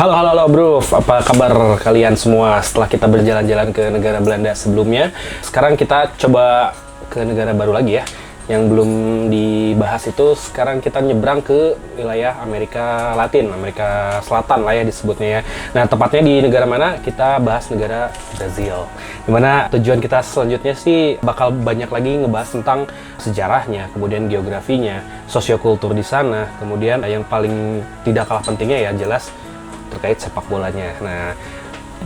Halo, halo, halo bro, apa kabar kalian semua setelah kita berjalan-jalan ke negara Belanda sebelumnya? Sekarang kita coba ke negara baru lagi ya, yang belum dibahas itu. Sekarang kita nyebrang ke wilayah Amerika Latin, Amerika Selatan lah ya disebutnya ya. Nah, tepatnya di negara mana? Kita bahas negara Brazil. Dimana tujuan kita selanjutnya sih bakal banyak lagi ngebahas tentang sejarahnya, kemudian geografinya, sosiokultur di sana, kemudian yang paling tidak kalah pentingnya ya jelas terkait sepak bolanya. Nah,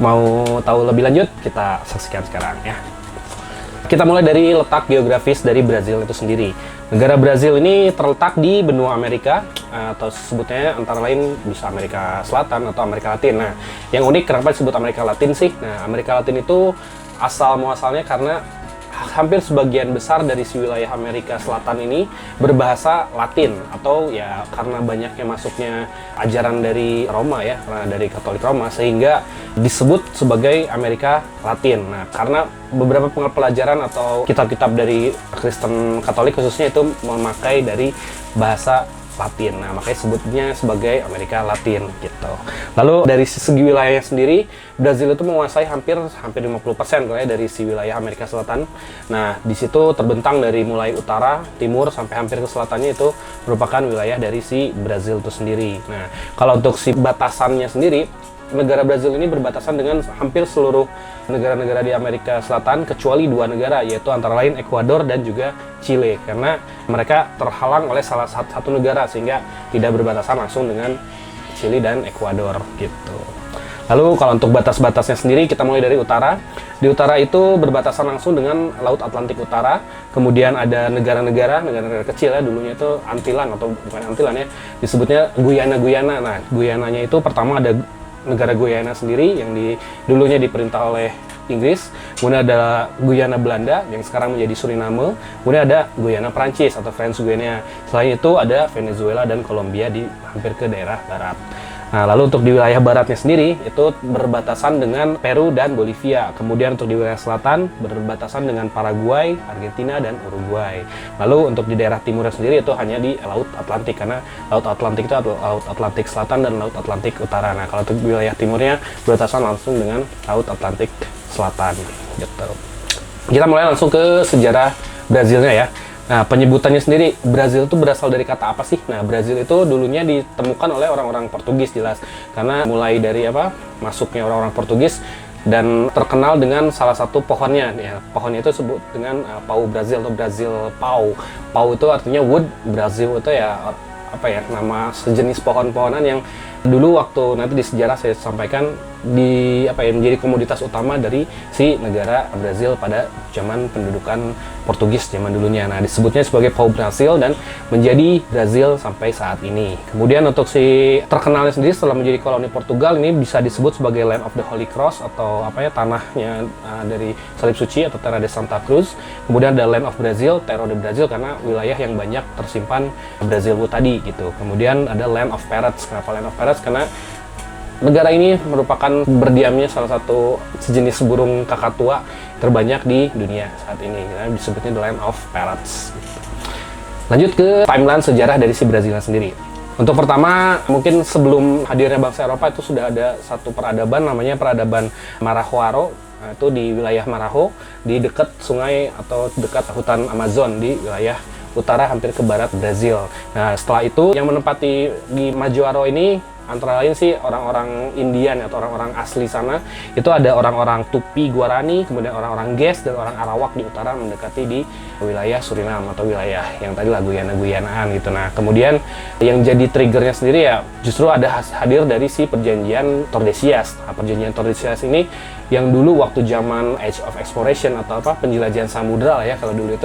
mau tahu lebih lanjut, kita saksikan sekarang ya. Kita mulai dari letak geografis dari Brazil itu sendiri. Negara Brazil ini terletak di benua Amerika, atau sebutnya antara lain bisa Amerika Selatan atau Amerika Latin. Nah, yang unik kenapa disebut Amerika Latin sih? Nah, Amerika Latin itu asal muasalnya karena hampir sebagian besar dari si wilayah Amerika Selatan ini berbahasa Latin, atau ya karena banyaknya masuknya ajaran dari Roma ya, dari Katolik Roma, sehingga disebut sebagai Amerika Latin. Nah, karena beberapa pelajaran atau kitab-kitab dari Kristen Katolik khususnya itu memakai dari bahasa Latin. Nah, makanya sebutnya sebagai Amerika Latin gitu. Lalu dari segi wilayahnya sendiri, Brazil itu menguasai hampir 50% ya dari si wilayah Amerika Selatan. Nah, di situ terbentang dari mulai utara, timur sampai hampir ke selatannya itu merupakan wilayah dari si Brazil itu sendiri. Nah, kalau untuk si batasannya sendiri, negara Brazil ini berbatasan dengan hampir seluruh negara-negara di Amerika Selatan kecuali dua negara, yaitu antara lain Ekuador dan juga Chile, karena mereka terhalang oleh salah satu negara sehingga tidak berbatasan langsung dengan Chile dan Ekuador gitu. Lalu kalau untuk batas-batasnya sendiri, kita mulai dari utara. Di utara itu berbatasan langsung dengan Laut Atlantik Utara. Kemudian ada negara-negara kecil ya, dulunya itu Antillan atau bukan Antillan ya, disebutnya Guyana. Nah, Guyananya itu pertama ada negara Guyana sendiri yang dulunya diperintah oleh Inggris, kemudian ada Guyana Belanda yang sekarang menjadi Suriname, kemudian ada Guyana Prancis atau French Guiana. Selain itu ada Venezuela dan Kolombia di hampir ke daerah barat. Nah, lalu untuk di wilayah baratnya sendiri itu berbatasan dengan Peru dan Bolivia. Kemudian untuk di wilayah selatan berbatasan dengan Paraguay, Argentina, dan Uruguay. Lalu untuk di daerah timurnya sendiri itu hanya di Laut Atlantik, karena Laut Atlantik itu adalah Laut Atlantik Selatan dan Laut Atlantik Utara. Nah, kalau untuk wilayah timurnya berbatasan langsung dengan Laut Atlantik Selatan gitu. Kita mulai langsung ke sejarah Brazilnya ya. Nah, penyebutannya sendiri, Brazil itu berasal dari kata apa sih? Nah, Brazil itu dulunya ditemukan oleh orang-orang Portugis jelas. Karena mulai dari masuknya orang-orang Portugis dan terkenal dengan salah satu pohonnya. Ya, pohonnya itu disebut dengan pau Brazil atau Brazil pau. Pau itu artinya wood, Brazil itu ya nama sejenis pohon-pohonan yang dulu waktu nanti di sejarah saya sampaikan menjadi komoditas utama dari si negara Brazil pada zaman pendudukan Portugis zaman dulunya. Nah, disebutnya sebagai Pau Brazil dan menjadi Brazil sampai saat ini. Kemudian untuk si terkenalnya sendiri setelah menjadi koloni Portugal, ini bisa disebut sebagai Land of the Holy Cross atau tanahnya dari salib suci atau Terra de Santa Cruz. Kemudian ada Land of Brazil, Terra de Brazil karena wilayah yang banyak tersimpan Brazil tadi gitu. Kemudian ada Land of Parrots. Kenapa Land of Parrots? Karena negara ini merupakan berdiamnya salah satu sejenis burung kakatua terbanyak di dunia saat ini. Nah, disebutnya The Land of Parrots. Lanjut ke timeline sejarah dari si Brazil sendiri. Untuk pertama, mungkin sebelum hadirnya bangsa Eropa itu sudah ada satu peradaban namanya peradaban Marajoara. Nah, itu di wilayah Marajo, di dekat sungai atau dekat hutan Amazon di wilayah utara hampir ke barat Brazil. Nah, setelah itu yang menempati di Majoaro ini antara lain sih orang-orang Indian atau orang-orang asli sana. Itu ada orang-orang Tupi Guarani, kemudian orang-orang Ges dan orang Arawak di utara mendekati di wilayah Suriname atau wilayah yang tadi lah Guyana-Guyanaan gitu. Nah, kemudian yang jadi triggernya sendiri ya justru ada hadir dari si perjanjian Tordesillas. Nah, perjanjian Tordesillas ini yang dulu waktu zaman Age of Exploration atau penjelajahan samudra lah ya kalau dulu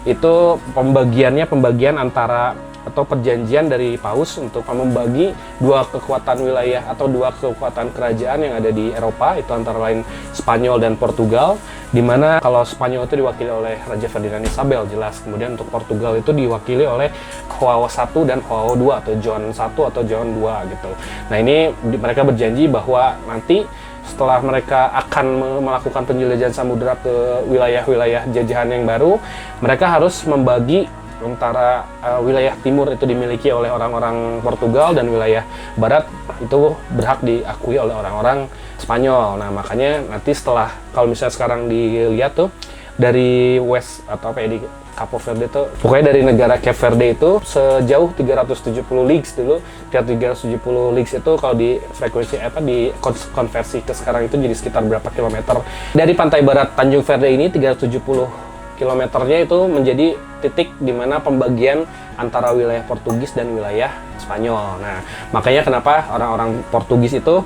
itu pembagian antara atau perjanjian dari Paus untuk membagi dua kekuatan wilayah atau dua kekuatan kerajaan yang ada di Eropa, itu antara lain Spanyol dan Portugal, di mana kalau Spanyol itu diwakili oleh Raja Ferdinand Isabel jelas, kemudian untuk Portugal itu diwakili oleh João I dan João II atau John I atau John II gitu. Nah, ini mereka berjanji bahwa nanti setelah mereka akan melakukan penjelajahan samudera ke wilayah-wilayah jajahan yang baru, mereka harus membagi Sementara wilayah timur itu dimiliki oleh orang-orang Portugal dan wilayah barat itu berhak diakui oleh orang-orang Spanyol. Nah, makanya nanti setelah, kalau misalnya sekarang dilihat tuh dari West atau apa ya, di Cape Verde itu, pokoknya dari negara Cape Verde itu sejauh 370 leagues dulu. 370 leagues itu kalau di frekuensi di konversi ke sekarang itu jadi sekitar berapa kilometer. Dari pantai barat Tanjung Verde ini 370 kilometernya itu menjadi titik di mana pembagian antara wilayah Portugis dan wilayah Spanyol. Nah, makanya kenapa orang-orang Portugis itu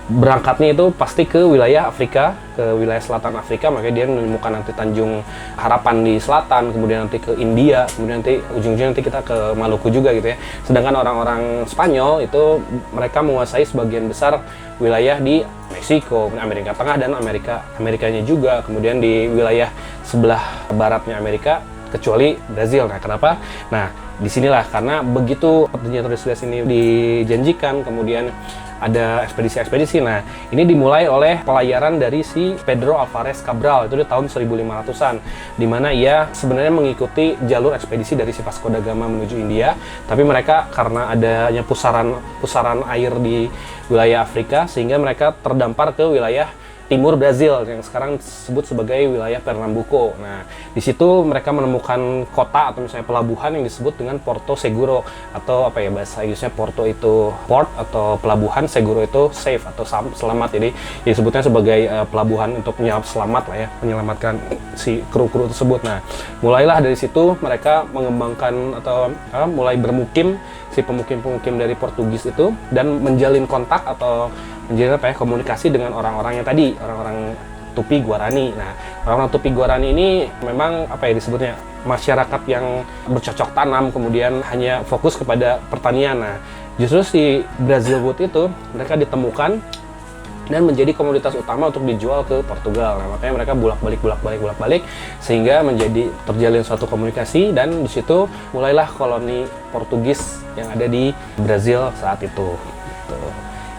berangkatnya itu pasti ke wilayah Afrika, ke wilayah selatan Afrika, makanya dia menemukan nanti Tanjung Harapan di selatan, kemudian nanti ke India, kemudian nanti ujung-ujungnya nanti kita ke Maluku juga gitu ya. Sedangkan orang-orang Spanyol itu mereka menguasai sebagian besar wilayah di Meksiko, Amerika Tengah dan Amerikanya juga, kemudian di wilayah sebelah baratnya Amerika kecuali Brazil. Nah, kenapa? Nah, disinilah karena begitu perjanjian Tordesillas ini dijanjikan, kemudian ada ekspedisi-ekspedisi. Nah, ini dimulai oleh pelayaran dari si Pedro Alvarez Cabral itu di tahun 1500-an, di mana ia sebenarnya mengikuti jalur ekspedisi dari si Vasco da Gama menuju India, tapi mereka karena adanya pusaran air di wilayah Afrika sehingga mereka terdampar ke wilayah timur Brazil yang sekarang disebut sebagai wilayah Pernambuco. Nah, di situ mereka menemukan kota atau misalnya pelabuhan yang disebut dengan Porto Seguro, atau apa ya, bahasa Inggrisnya Porto itu port atau pelabuhan, Seguro itu safe atau selamat. Jadi disebutnya sebagai pelabuhan untuk selamat lah ya, menyelamatkan si kru-kru tersebut. Nah, mulailah dari situ mereka mengembangkan atau mulai bermukim si pemukim-pemukim dari Portugis itu dan menjalin kontak atau menjalin komunikasi dengan orang-orang yang tadi, orang-orang Tupi Guarani. Nah, orang-orang Tupi Guarani ini memang disebutnya masyarakat yang bercocok tanam, kemudian hanya fokus kepada pertanian. Nah, justru si Brazil Wood itu mereka ditemukan dan menjadi komoditas utama untuk dijual ke Portugal. Nah, makanya mereka bolak-balik sehingga menjadi terjalin suatu komunikasi, dan di situ mulailah koloni Portugis yang ada di Brazil saat itu.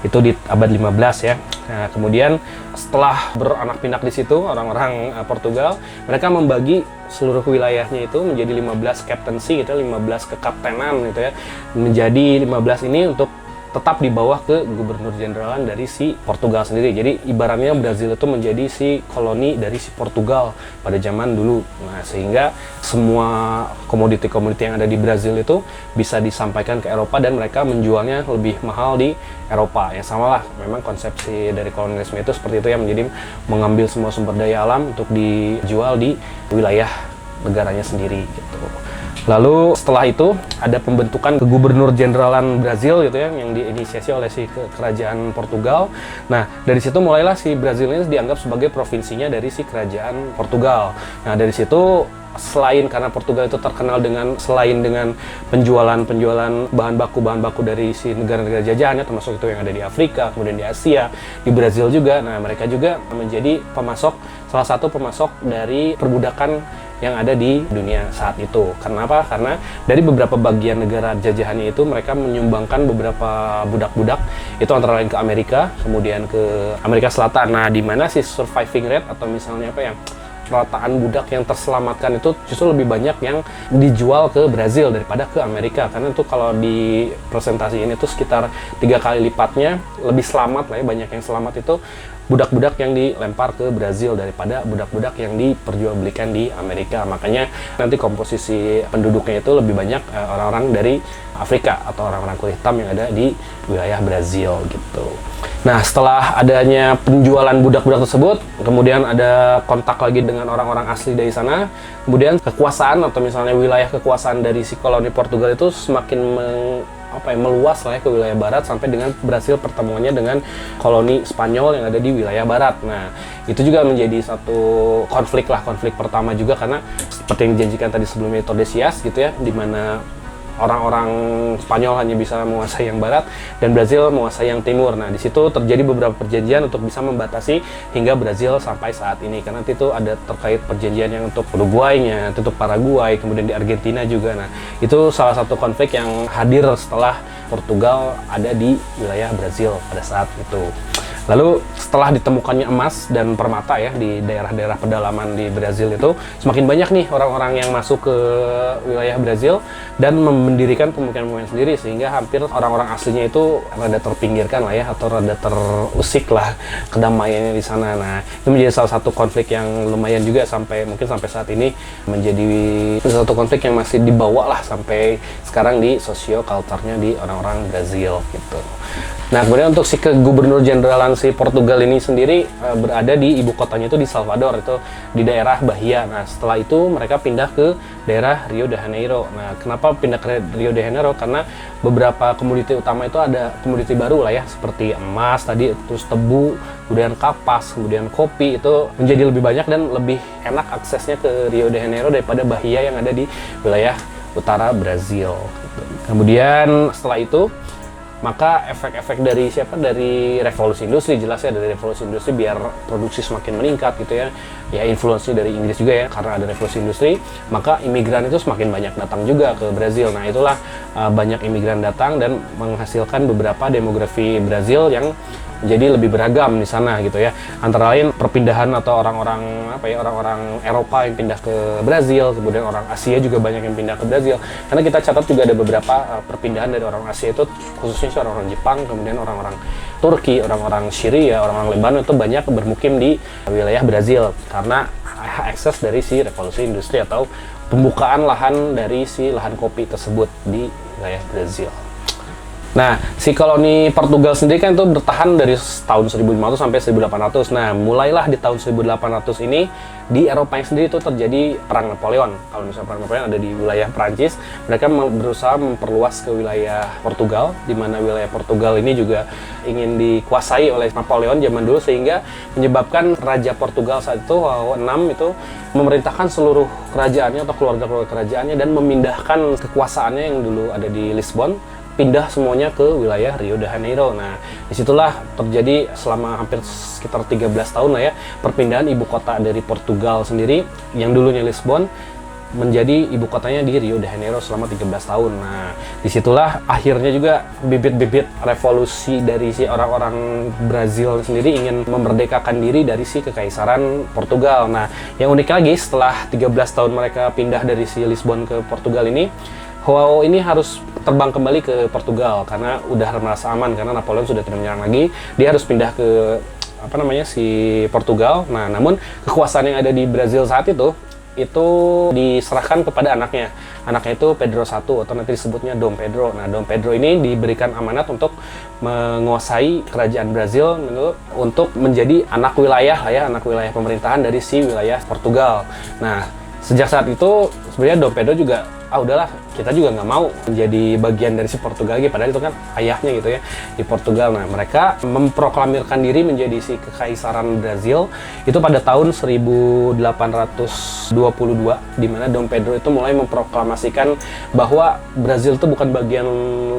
Itu di abad 15 ya. Nah, kemudian setelah beranak pinak di situ orang-orang Portugal, mereka membagi seluruh wilayahnya itu menjadi 15 captaincy gitu, 15 kekaptenan gitu ya. Menjadi 15 ini untuk tetap di bawah ke gubernur jeneralan dari si Portugal sendiri. Jadi ibaratnya Brazil itu menjadi si koloni dari si Portugal pada zaman dulu. Nah, sehingga semua komoditi-komoditi yang ada di Brazil itu bisa disampaikan ke Eropa dan mereka menjualnya lebih mahal di Eropa. Ya samalah, memang konsepsi dari kolonialisme itu seperti itu ya, menjadi mengambil semua sumber daya alam untuk dijual di wilayah negaranya sendiri gitu. Lalu setelah itu ada pembentukan Gubernur Jeneralan Brazil gitu ya, yang diinisiasi oleh si kerajaan Portugal. Nah, dari situ mulailah si Brazil ini dianggap sebagai provinsinya dari si kerajaan Portugal. Nah, dari situ selain karena Portugal itu terkenal selain dengan penjualan bahan baku dari si negara-negara jajahannya, termasuk itu yang ada di Afrika, kemudian di Asia, di Brazil juga. Nah, mereka juga menjadi salah satu pemasok dari perbudakan yang ada di dunia saat itu. Kenapa? Karena dari beberapa bagian negara jajahannya itu mereka menyumbangkan beberapa budak-budak itu antara lain ke Amerika, kemudian ke Amerika Selatan. Nah, di mana si surviving rate atau misalnya rataan budak yang terselamatkan itu justru lebih banyak yang dijual ke Brazil daripada ke Amerika, karena itu kalau di presentasi ini tuh sekitar 3 kali lipatnya lebih selamat lah ya, banyak yang selamat itu budak-budak yang dilempar ke Brazil daripada budak-budak yang diperjualbelikan di Amerika. Makanya nanti komposisi penduduknya itu lebih banyak orang-orang dari Afrika atau orang-orang kulit hitam yang ada di wilayah Brazil gitu. Nah, setelah adanya penjualan budak-budak tersebut, kemudian ada kontak lagi dengan orang-orang asli dari sana. Kemudian kekuasaan atau misalnya wilayah kekuasaan dari si koloni Portugal itu semakin meluas lah ya ke wilayah barat, sampai dengan berhasil pertemuannya dengan koloni Spanyol yang ada di wilayah barat. Nah, itu juga menjadi satu konflik pertama juga, karena seperti yang dijanjikan tadi sebelumnya Tordesillas gitu ya, di mana orang-orang Spanyol hanya bisa menguasai yang barat dan Brazil menguasai yang timur. Nah, di situ terjadi beberapa perjanjian untuk bisa membatasi hingga Brazil sampai saat ini. Karena itu ada terkait perjanjian yang untuk Uruguay-nya, untuk Paraguay, kemudian di Argentina juga. Nah, itu salah satu konflik yang hadir setelah Portugal ada di wilayah Brazil pada saat itu. Lalu setelah ditemukannya emas dan permata ya di daerah-daerah pedalaman di Brazil itu, semakin banyak nih orang-orang yang masuk ke wilayah Brazil dan mendirikan pemukiman-pemukiman sendiri, sehingga hampir orang-orang aslinya itu rada terpinggirkan lah ya, atau rada terusik lah kedamaiannya di sana. Nah, itu menjadi salah satu konflik yang lumayan juga mungkin sampai saat ini menjadi salah satu konflik yang masih dibawa lah sampai sekarang di sosio-kulturnya di orang-orang Brazil gitu. Nah, kemudian untuk si Gubernur Jenderal si Portugal ini sendiri berada di ibu kotanya itu di Salvador, itu di daerah Bahia. Nah, setelah itu mereka pindah ke daerah Rio de Janeiro. Nah, kenapa pindah ke Rio de Janeiro? Karena beberapa komoditi utama itu ada komoditi baru lah ya, seperti emas tadi, terus tebu, kemudian kapas, kemudian kopi, itu menjadi lebih banyak dan lebih enak aksesnya ke Rio de Janeiro daripada Bahia yang ada di wilayah utara Brazil. Kemudian setelah itu maka efek-efek dari revolusi industri, jelas ya, dari revolusi industri biar produksi semakin meningkat gitu ya, influence dari Inggris juga ya, karena ada revolusi industri maka imigran itu semakin banyak datang juga ke Brazil. Nah, itulah banyak imigran datang dan menghasilkan beberapa demografi Brazil yang jadi lebih beragam di sana gitu ya. Antara lain perpindahan atau orang-orang Eropa yang pindah ke Brazil, kemudian orang Asia juga banyak yang pindah ke Brazil. Karena kita catat juga ada beberapa perpindahan dari orang Asia itu, khususnya orang-orang Jepang, kemudian orang-orang Turki, orang-orang Syria, orang-orang Lebanon itu banyak bermukim di wilayah Brazil karena akses dari si revolusi industri atau pembukaan lahan dari si lahan kopi tersebut di wilayah Brazil. Nah, si koloni Portugal sendiri kan itu bertahan dari tahun 1500 sampai 1800. Nah, mulailah di tahun 1800 ini di Eropa yang sendiri itu terjadi perang Napoleon. Kalau misalnya perang Napoleon ada di wilayah Prancis, mereka berusaha memperluas ke wilayah Portugal, di mana wilayah Portugal ini juga ingin dikuasai oleh Napoleon zaman dulu, sehingga menyebabkan Raja Portugal saat itu, João VI itu memerintahkan seluruh kerajaannya atau keluarga-keluarga kerajaannya dan memindahkan kekuasaannya yang dulu ada di Lisbon, pindah semuanya ke wilayah Rio de Janeiro. Nah, disitulah terjadi selama hampir sekitar 13 tahun lah ya, perpindahan ibu kota dari Portugal sendiri yang dulunya Lisbon menjadi ibu kotanya di Rio de Janeiro selama 13 tahun. Nah, disitulah akhirnya juga bibit-bibit revolusi dari si orang-orang Brazil sendiri ingin memerdekakan diri dari si kekaisaran Portugal. Nah, yang unik lagi, setelah 13 tahun mereka pindah dari si Lisbon ke Portugal ini, João ini harus terbang kembali ke Portugal karena udah merasa aman karena Napoleon sudah tidak menyerang lagi. Dia harus pindah ke si Portugal. Nah, namun kekuasaan yang ada di Brazil saat itu diserahkan kepada anaknya. Anaknya itu Pedro I atau nanti disebutnya Dom Pedro. Nah, Dom Pedro ini diberikan amanat untuk menguasai kerajaan Brazil untuk menjadi anak wilayah pemerintahan dari si wilayah Portugal. Nah, sejak saat itu sebenarnya Dom Pedro juga udahlah, kita juga nggak mau menjadi bagian dari si Portugal lagi, padahal itu kan ayahnya gitu ya di Portugal. Nah, mereka memproklamirkan diri menjadi si kekaisaran Brazil itu pada tahun 1822, di mana Dom Pedro itu mulai memproklamasikan bahwa Brazil itu bukan bagian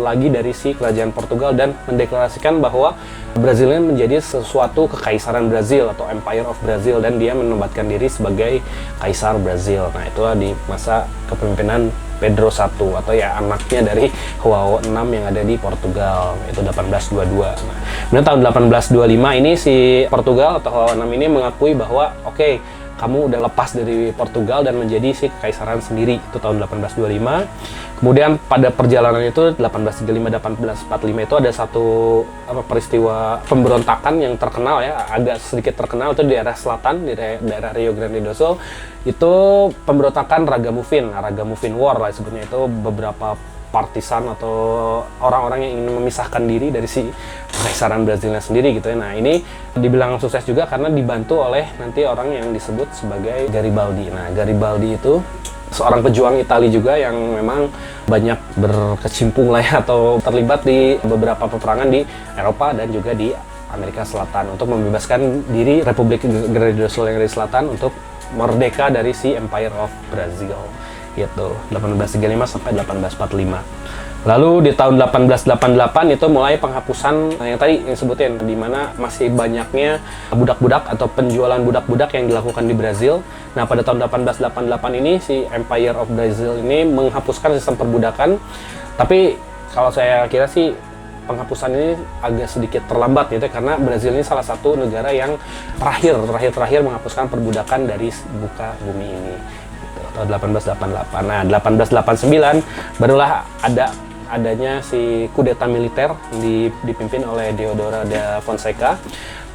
lagi dari si kerajaan Portugal dan mendeklarasikan bahwa Brazil ini menjadi sesuatu kekaisaran Brazil atau Empire of Brazil, dan dia menobatkan diri sebagai kaisar Brazil. Nah, itulah di masa kepemimpinan Pedro I atau ya anaknya dari João VI yang ada di Portugal, itu 1822. Nah, kemudian tahun 1825 ini si Portugal atau João VI ini mengakui bahwa oke, kamu udah lepas dari Portugal dan menjadi si kekaisaran sendiri, itu tahun 1825. Kemudian pada perjalanan itu 1835-1845 itu ada satu peristiwa pemberontakan yang terkenal ya, agak sedikit terkenal, itu di daerah selatan, di daerah Rio Grande do Sul. Itu pemberontakan Ragamuffin. Nah, Ragamuffin War lah sebetulnya, itu beberapa partisan atau orang-orang yang ingin memisahkan diri dari si kekaisaran Brazilnya sendiri gitu ya. Nah, ini dibilang sukses juga karena dibantu oleh nanti orang yang disebut sebagai Garibaldi. Nah, Garibaldi itu seorang pejuang Italia juga yang memang banyak berkecimpung lah ya, atau terlibat di beberapa peperangan di Eropa dan juga di Amerika Selatan untuk membebaskan diri Republik Grande do Sul yang dari selatan untuk merdeka dari si Empire of Brazil gitu, 1835 sampai 1845. Lalu di tahun 1888 itu mulai penghapusan yang tadi yang sebutin, di mana masih banyaknya budak-budak atau penjualan budak-budak yang dilakukan di Brazil. Nah, pada tahun 1888 ini si Empire of Brazil ini menghapuskan sistem perbudakan. Tapi kalau saya kira sih penghapusan ini agak sedikit terlambat gitu, karena Brazil ini salah satu negara yang terakhir menghapuskan perbudakan dari muka bumi ini. Tahun 1888. Nah, 1889 barulah adanya si kudeta militer dipimpin oleh Deodoro da Fonseca.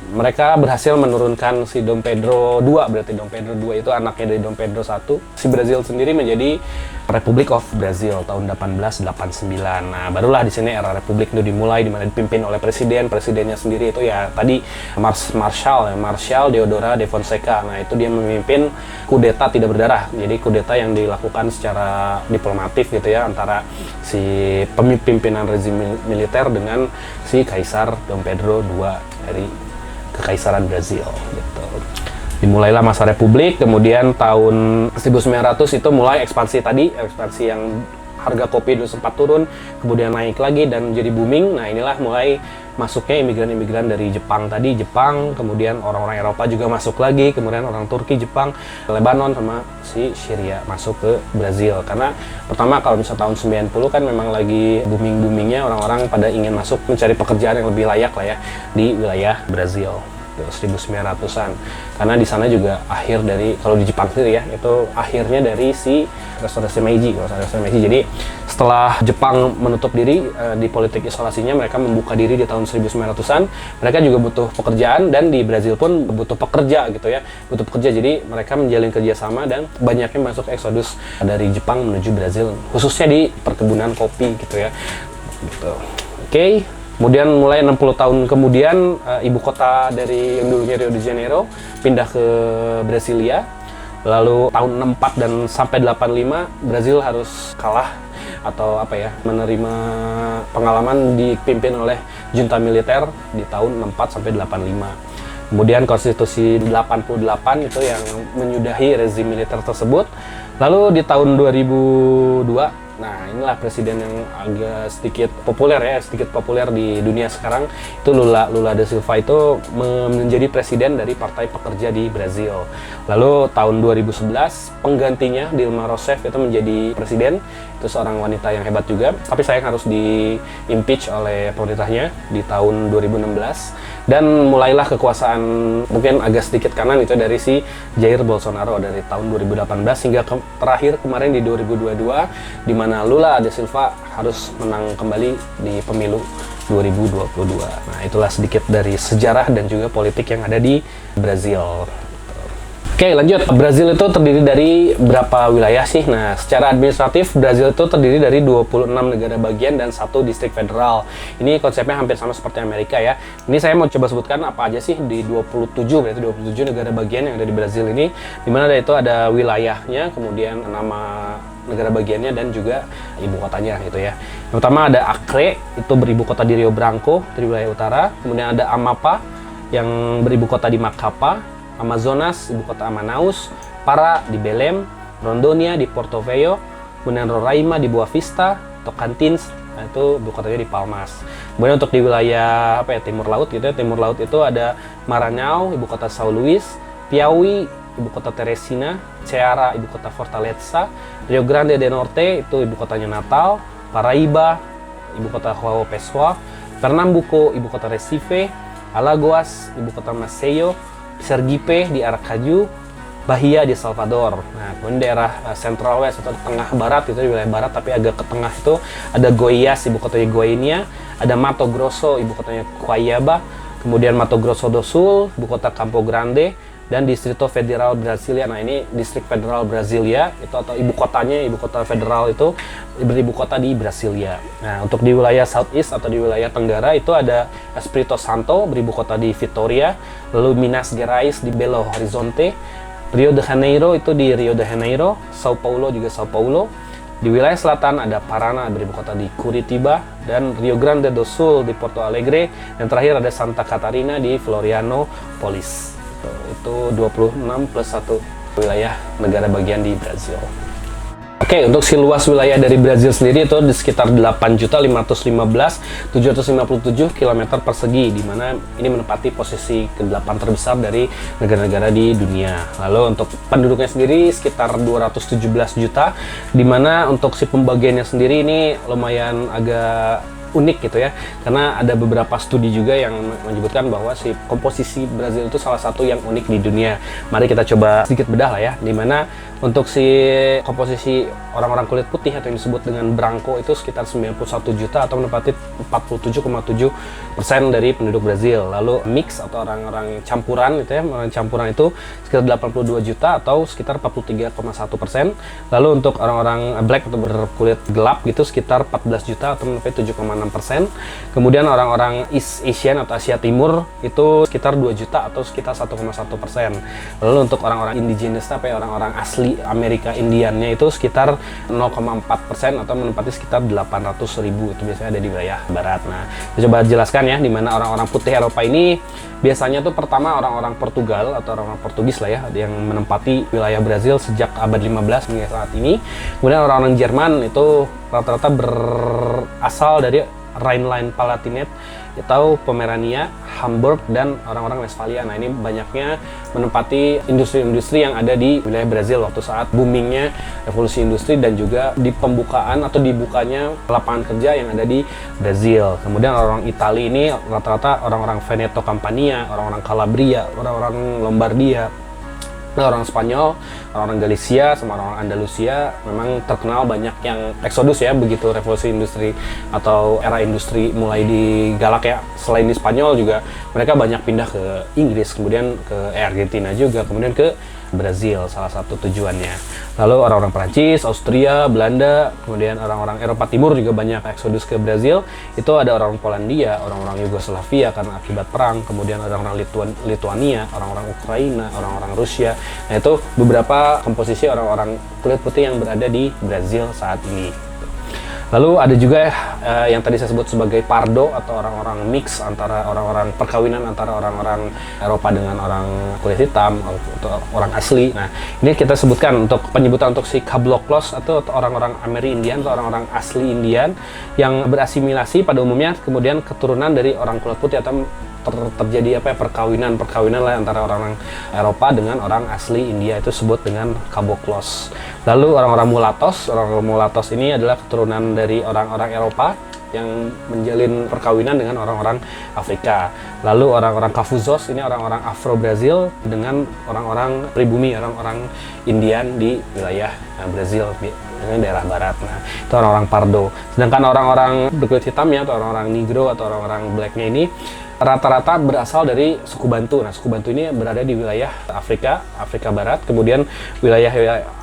Mereka berhasil menurunkan si Dom Pedro II, berarti Dom Pedro II itu anaknya dari Dom Pedro I. Si Brazil sendiri menjadi Republic of Brazil tahun 1889. Nah, barulah di sini era Republik itu dimulai, di mana dipimpin oleh presidennya sendiri itu ya tadi Marshal Deodoro da Fonseca. Nah, itu dia memimpin kudeta tidak berdarah. Jadi kudeta yang dilakukan secara diplomatif gitu ya, antara si pemimpinan rezim militer dengan si Kaisar Dom Pedro II dari Kekaisaran Brazil gitu. Dimulailah masa Republik, kemudian tahun 1900 itu mulai ekspansi yang harga kopi dulu sempat turun, kemudian naik lagi dan jadi booming. Nah, inilah mulai masuknya imigran-imigran dari Jepang, kemudian orang-orang Eropa juga masuk lagi, kemudian orang Turki, Jepang, Lebanon sama si Syria masuk ke Brazil. Karena pertama kalau misalnya tahun 90 kan memang lagi booming-boomingnya orang-orang pada ingin masuk mencari pekerjaan yang lebih layak lah ya di wilayah Brazil. 1900-an, karena di sana juga akhir dari, kalau di Jepang sendiri ya, itu akhirnya dari si restorasi Meiji. Jadi setelah Jepang menutup diri di politik isolasinya, mereka membuka diri di tahun 1900-an. Mereka juga butuh pekerjaan, dan di Brazil pun butuh pekerja gitu ya, jadi mereka menjalin kerjasama dan banyaknya masuk eksodus dari Jepang menuju Brazil, khususnya di perkebunan kopi gitu ya. Gitu. Oke. Kemudian mulai 60 tahun kemudian, ibu kota dari yang dulunya Rio de Janeiro pindah ke Brasilia. Lalu tahun 64 dan sampai 85 Brazil harus kalah atau menerima pengalaman dipimpin oleh junta militer di tahun 64 sampai 85. Kemudian konstitusi 88 itu yang menyudahi rezim militer tersebut. Lalu di tahun 2002, nah inilah presiden yang agak sedikit populer di dunia sekarang, itu Lula da Silva itu menjadi presiden dari Partai Pekerja di Brazil. Lalu tahun 2011 penggantinya Dilma Rousseff itu menjadi presiden, itu seorang wanita yang hebat juga, tapi sayang harus di-impeach oleh pemerintahnya di tahun 2016. Dan mulailah kekuasaan mungkin agak sedikit kanan itu dari si Jair Bolsonaro dari tahun 2018 hingga terakhir kemarin di 2022, di mana Lula da Silva harus menang kembali di pemilu 2022. Nah, itulah sedikit dari sejarah dan juga politik yang ada di Brazil. Oke, lanjut. Brazil itu terdiri dari berapa wilayah sih? Nah, secara administratif Brazil itu terdiri dari 26 negara bagian dan 1 distrik federal. Ini konsepnya hampir sama seperti Amerika ya. Ini saya mau coba sebutkan apa aja sih di 27, berarti 27 negara bagian yang ada di Brazil ini. Dimana itu ada wilayahnya, kemudian nama negara bagiannya dan juga ibu kotanya gitu ya. Yang pertama ada Acre, itu beribu kota di Rio Branco, di wilayah utara. Kemudian ada Amapá yang beribu kota di Macapá. Amazonas, ibu kota Manaus, Pará di Belém, Rondônia di Porto Velho, kemudian Roraima di Boa Vista, Tocantins, nah itu ibu kotanya di Palmas. Kemudian untuk di wilayah timur laut gitu ya, timur laut itu ada Maranhão, ibu kota São Luís, Piauí, ibu kota Teresina, Ceará, ibu kota Fortaleza, Rio Grande do Norte itu ibu kotanya Natal, Paraíba, ibu kota João Pessoa, Pernambuco, ibu kota Recife, Alagoas, ibu kota Maceió, Sergipe di Aracaju, Bahia di Salvador. Nah, kemudian daerah Central West atau tengah barat itu di wilayah barat tapi agak ke tengah itu ada Goiás, ibu kotanya Goiânia, ada Mato Grosso, ibu kotanya Cuiabá, kemudian Mato Grosso do Sul, ibu kota Campo Grande, dan Distrito Federal Brasilia. Nah, ini distrik federal Brasilia itu atau ibu kota federal itu beribu kota di Brasilia. Nah, untuk di wilayah Southeast atau di wilayah Tenggara itu ada Espírito Santo beribu kota di Vitória, lalu Minas Gerais di Belo Horizonte, Rio de Janeiro itu di Rio de Janeiro, São Paulo juga São Paulo. Di wilayah selatan ada Paraná beribu kota di Curitiba, dan Rio Grande do Sul di Porto Alegre, dan terakhir ada Santa Catarina di Florianópolis. Itu 26 plus 1 wilayah negara bagian di Brazil. Oke, untuk si luas wilayah dari Brazil sendiri itu di sekitar 8.515.757 km persegi, di mana ini menempati posisi ke-8 terbesar dari negara-negara di dunia. Lalu untuk penduduknya sendiri sekitar 217 juta, di mana untuk si pembagiannya sendiri ini lumayan agak unik gitu ya, karena ada beberapa studi juga yang menyebutkan bahwa si komposisi Brazil itu salah satu yang unik di dunia. Mari kita coba sedikit bedah lah ya, dimana untuk si komposisi orang-orang kulit putih atau yang disebut dengan branco itu sekitar 91 juta atau menempati 47,7% dari penduduk Brazil. Lalu mix atau orang-orang campuran gitu ya, orang campuran itu sekitar 82 juta atau sekitar 43,1%. Lalu untuk orang-orang black atau berkulit gelap gitu sekitar 14 juta atau mencapai 7,6%. Kemudian orang-orang East Asian atau Asia Timur itu sekitar 2 juta atau sekitar 1,1%. Lalu untuk orang-orang indigenous tapi orang-orang asli Amerika Indiannya itu sekitar 0,4% atau menempati sekitar 800.000, itu biasanya ada di wilayah barat. Nah, kita coba jelaskan ya, di mana orang-orang putih Eropa ini biasanya tuh pertama orang-orang Portugal atau orang-orang Portugis lah ya, yang menempati wilayah Brazil sejak abad 15 hingga saat ini. Kemudian orang-orang Jerman itu rata-rata berasal dari Rhineland-Palatinate atau Pomerania, Hamburg, dan orang-orang Westphalia. Nah, ini banyaknya menempati industri-industri yang ada di wilayah Brazil waktu saat boomingnya revolusi industri dan juga di pembukaan atau dibukanya lapangan kerja yang ada di Brazil. Kemudian orang Italia ini rata-rata orang-orang Veneto Campania, orang-orang Calabria, orang-orang Lombardia. Nah, orang Spanyol, orang-orang Galicia, sama orang-orang Andalusia memang terkenal banyak yang eksodus ya, begitu revolusi industri atau era industri mulai digalak ya. Selain di Spanyol juga mereka banyak pindah ke Inggris, kemudian ke Argentina juga, kemudian ke Brazil, salah satu tujuannya. Lalu orang-orang Prancis, Austria, Belanda, kemudian orang-orang Eropa Timur juga banyak eksodus ke Brazil. Itu ada orang Polandia, orang-orang Yugoslavia karena akibat perang, kemudian orang-orang Lituania, orang-orang Ukraina, orang-orang Rusia. Nah, itu beberapa komposisi orang-orang kulit putih yang berada di Brazil saat ini. Lalu ada juga yang tadi saya sebut sebagai pardo atau orang-orang mix antara orang-orang perkawinan antara orang-orang Eropa dengan orang kulit hitam atau orang asli. Nah, ini kita sebutkan untuk penyebutan untuk si Caboclos atau orang-orang Amerindian atau orang-orang asli Indian yang berasimilasi pada umumnya, kemudian keturunan dari orang kulit putih atau terjadi perkawinan lah antara orang-orang Eropa dengan orang asli India, itu sebut dengan Caboclos. Lalu orang-orang mulatos ini adalah keturunan dari orang-orang Eropa yang menjalin perkawinan dengan orang-orang Afrika. Lalu orang-orang Cafuzos ini orang-orang Afro-Brazil dengan orang-orang pribumi, orang-orang Indian di wilayah Brazil, dengan daerah barat. Nah, itu orang-orang Pardo. Sedangkan orang-orang berkulit hitamnya atau orang-orang Negro atau orang-orang Blacknya ini rata-rata berasal dari suku Bantu. Nah, suku Bantu ini berada di wilayah Afrika Barat. Kemudian wilayah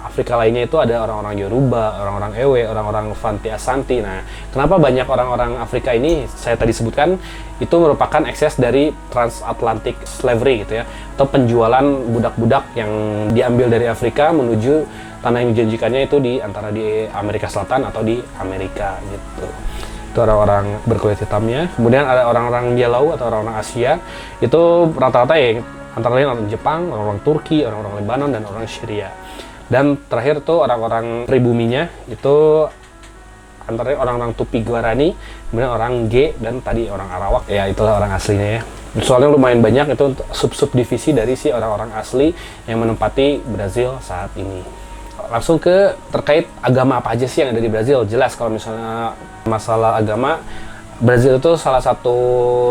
Afrika lainnya itu ada orang-orang Yoruba, orang-orang Ewe, orang-orang Fanti Asanti. Nah, kenapa banyak orang-orang Afrika ini saya tadi sebutkan itu merupakan ekses dari transatlantic slavery gitu ya, atau penjualan budak-budak yang diambil dari Afrika menuju tanah yang dijanjikannya itu di antara di Amerika Selatan atau di Amerika gitu. Itu orang-orang berkulit hitamnya. Kemudian ada orang-orang yellow atau orang-orang Asia, itu rata-rata ya antara lain orang Jepang, orang-orang Turki, orang-orang Lebanon, dan orang Syria. Dan terakhir tuh orang-orang pribuminya itu antara lain orang-orang Tupi Guarani, kemudian orang G, dan tadi orang Arawak. Ya, itulah orang aslinya ya. Soalnya lumayan banyak itu sub-sub divisi dari si orang-orang asli yang menempati Brazil saat ini. Langsung ke terkait agama apa aja sih yang ada di Brazil. Jelas kalau misalnya masalah agama, Brazil itu salah satu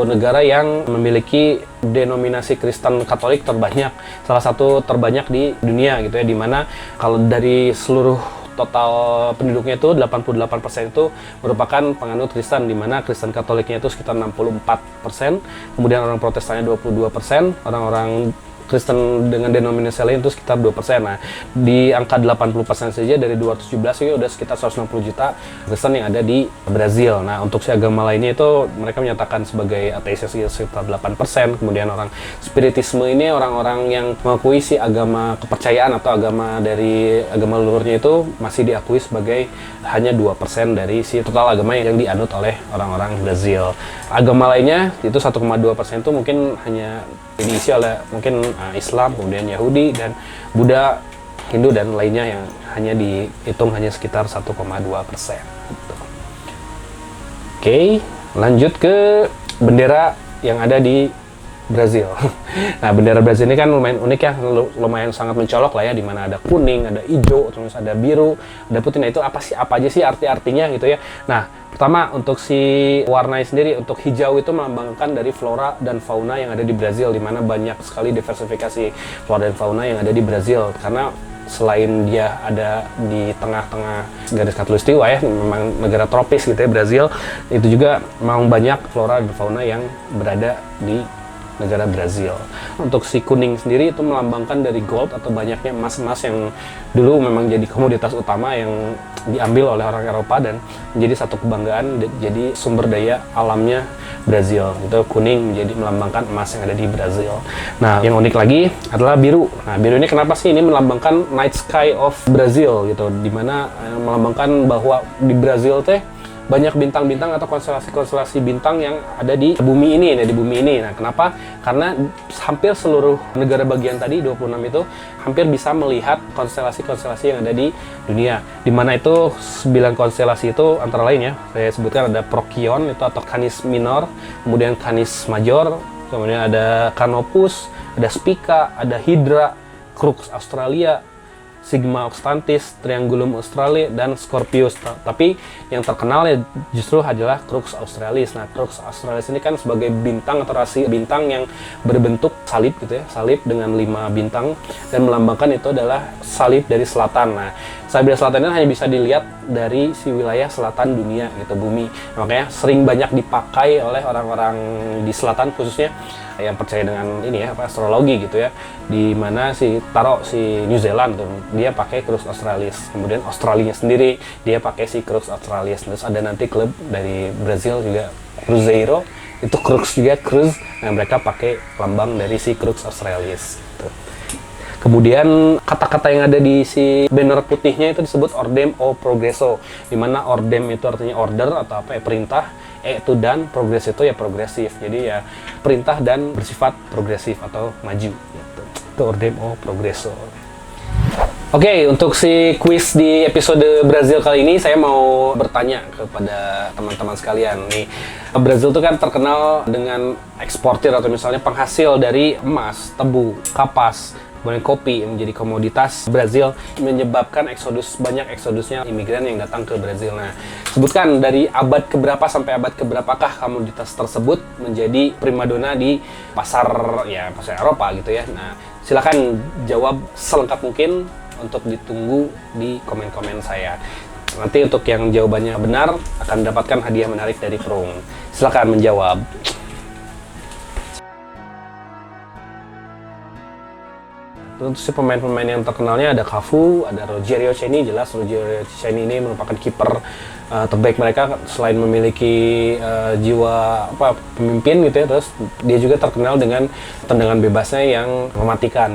negara yang memiliki denominasi Kristen Katolik terbanyak, salah satu terbanyak di dunia gitu ya, dimana kalau dari seluruh total penduduknya itu 88% itu merupakan penganut Kristen, di mana Kristen Katoliknya itu sekitar 64%, kemudian orang Protestannya 22%, orang-orang Kristen dengan denominasi lain itu sekitar 2%. Nah, di angka 80% saja dari 217 itu udah sekitar 160 juta Kristen yang ada di Brazil. Nah, untuk si agama lainnya itu mereka menyatakan sebagai ateis sekitar 8%. Kemudian orang spiritisme ini orang-orang yang mengakui si agama kepercayaan atau agama dari agama leluhurnya itu masih diakui sebagai hanya 2% dari si total agama yang dianut oleh orang-orang Brazil. Agama lainnya itu 1,2% itu mungkin hanya diisi oleh mungkin Islam, kemudian Yahudi, dan Buddha, Hindu, dan lainnya yang hanya dihitung hanya sekitar 1,2%. Gitu. Oke, lanjut ke bendera yang ada di Brazil. Nah, bendera Brazil ini kan lumayan unik ya, lumayan sangat mencolok lah ya, di mana ada kuning, ada hijau, terus ada biru, ada putih. Nah, itu apa aja sih arti-artinya gitu ya. Nah, pertama untuk si warnanya sendiri, untuk hijau itu melambangkan dari flora dan fauna yang ada di Brazil, di mana banyak sekali diversifikasi flora dan fauna yang ada di Brazil. Karena selain dia ada di tengah-tengah garis khatulistiwa ya, memang negara tropis gitu ya Brazil, itu juga memang banyak flora dan fauna yang berada di negara Brazil. Untuk si kuning sendiri itu melambangkan dari gold atau banyaknya emas-emas yang dulu memang jadi komoditas utama yang diambil oleh orang Eropa dan menjadi satu kebanggaan, jadi sumber daya alamnya Brazil. Itu kuning menjadi melambangkan emas yang ada di Brazil. Nah, yang unik lagi adalah biru. Nah, biru ini kenapa sih? Ini melambangkan night sky of Brazil gitu, dimana melambangkan bahwa di Brazil teh banyak bintang-bintang atau konstelasi-konstelasi bintang yang ada di bumi ini, di bumi ini. Nah, kenapa? Karena hampir seluruh negara bagian tadi 26 itu hampir bisa melihat konstelasi-konstelasi yang ada di dunia. Di mana itu 9 konstelasi itu antara lain ya, saya sebutkan ada Procyon itu atau Canis Minor, kemudian Canis Major, kemudian ada Canopus, ada Spica, ada Hydra, Crux Australia, Sigma Octantis, Triangulum Australis, dan Scorpius. Tapi yang terkenal ya justru adalah Crux Australis. Nah, Crux Australis ini kan sebagai bintang atau rasi bintang yang berbentuk salib gitu ya, salib dengan 5 bintang, dan melambangkan itu adalah salib dari selatan. Nah, salib dari selatan ini hanya bisa dilihat dari si wilayah selatan dunia gitu, bumi. Makanya sering banyak dipakai oleh orang-orang di selatan, khususnya yang percaya dengan ini ya, astrologi gitu ya, di mana si New Zealand tuh dia pakai Crux Australis, kemudian Australia sendiri dia pakai si Crux Australis. Terus ada nanti klub dari Brazil juga, Cruzeiro, itu Crux juga, Cruz. Nah, mereka pakai lambang dari si Crux Australis gitu. Kemudian kata-kata yang ada di si banner putihnya itu disebut Ordem o Progresso, di mana Ordem itu artinya order atau apa ya, perintah, itu dan progres itu ya progresif. Jadi ya perintah dan bersifat progresif atau maju gitu. Itu Ordem o Progresso. Oke, untuk si quiz di episode Brazil kali ini saya mau bertanya kepada teman-teman sekalian nih. Brazil itu kan terkenal dengan eksportir atau misalnya penghasil dari emas, tebu, kapas, kemudian kopi yang menjadi komoditas Brazil, menyebabkan banyak eksodusnya imigran yang datang ke Brazil. Nah, sebutkan dari abad keberapa sampai abad keberapakah komoditas tersebut menjadi primadona di pasar Eropa gitu ya. Nah, silakan jawab selengkap mungkin, untuk ditunggu di komen-komen saya. Nanti untuk yang jawabannya benar akan mendapatkan hadiah menarik dari Prung. Silakan menjawab. Untuk si pemain-pemain yang terkenalnya ada Cafu, ada Rogério Ceni. Jelas Rogério Ceni ini merupakan kiper terbaik mereka, selain memiliki jiwa pemimpin gitu ya. Terus dia juga terkenal dengan tendangan bebasnya yang mematikan.